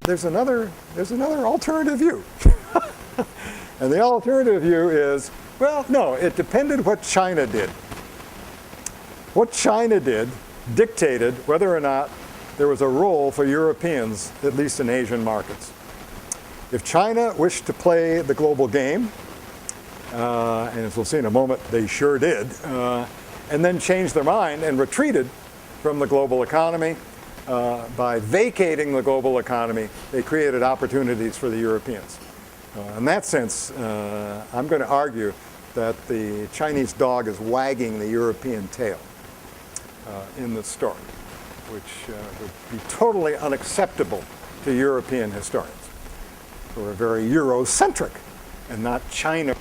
there's another alternative view. And the alternative view is, well, no, it depended what China did. What China did dictated whether or not there was a role for Europeans, at least in Asian markets. If China wished to play the global game, and as we'll see in a moment, they sure did, and then changed their mind and retreated from the global economy, by vacating the global economy, they created opportunities for the Europeans. In that sense, I'm going to argue that the Chinese dog is wagging the European tail in this story, which would be totally unacceptable to European historians who are very Eurocentric and not China.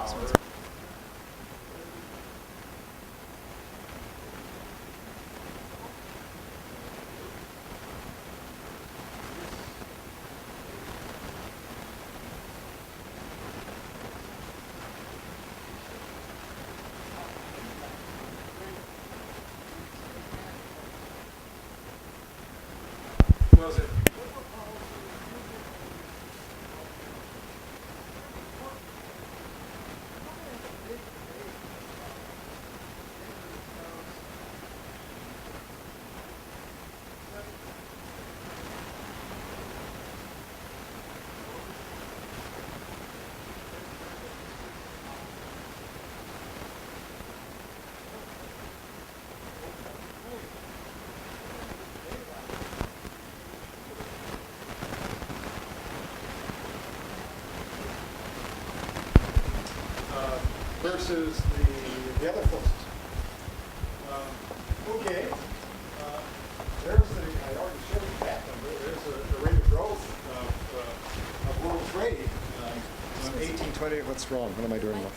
Was it? Versus the other forces. Okay, there's I already showed you that number. There's the rate of growth of world trade. 1820, what's wrong? What am I doing wrong?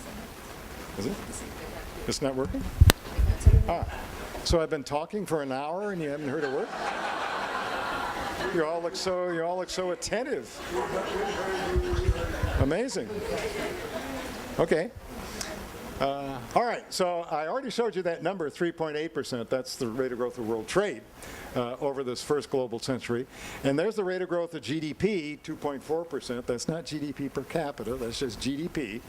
Is it? It's not working? So I've been talking for an hour and you haven't heard a word? You all look so attentive. Amazing. Okay. All right, so I already showed you that number, 3.8%. That's the rate of growth of world trade over this first global century. And there's the rate of growth of GDP, 2.4%. That's not GDP per capita, that's just GDP.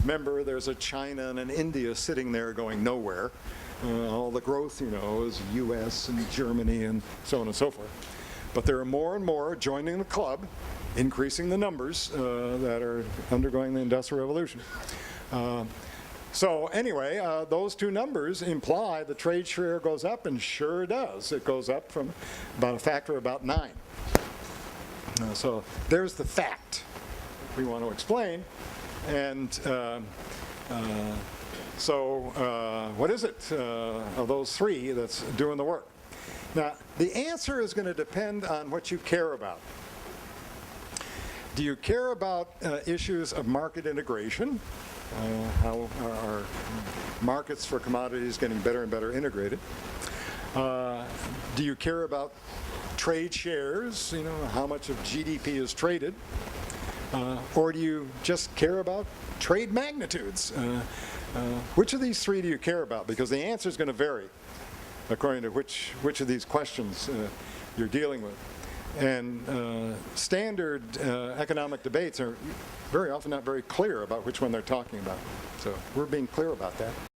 Remember, there's a China and an India sitting there going nowhere. All the growth, you know, is US and Germany and so on and so forth. But there are more and more joining the club, increasing the numbers that are undergoing the Industrial Revolution. So anyway, those two numbers imply the trade share goes up, and sure does. It goes up from about a factor of about 9. So there's the fact we want to explain. And what is it of those three that's doing the work? Now, the answer is going to depend on what you care about. Do you care about issues of market integration? How are markets for commodities getting better and better integrated? Do you care about trade shares, you know, how much of GDP is traded? Or do you just care about trade magnitudes? Which of these three do you care about? Because the answer is going to vary according to which of these questions you're dealing with. And standard economic debates are very often not very clear about which one they're talking about. So we're being clear about that.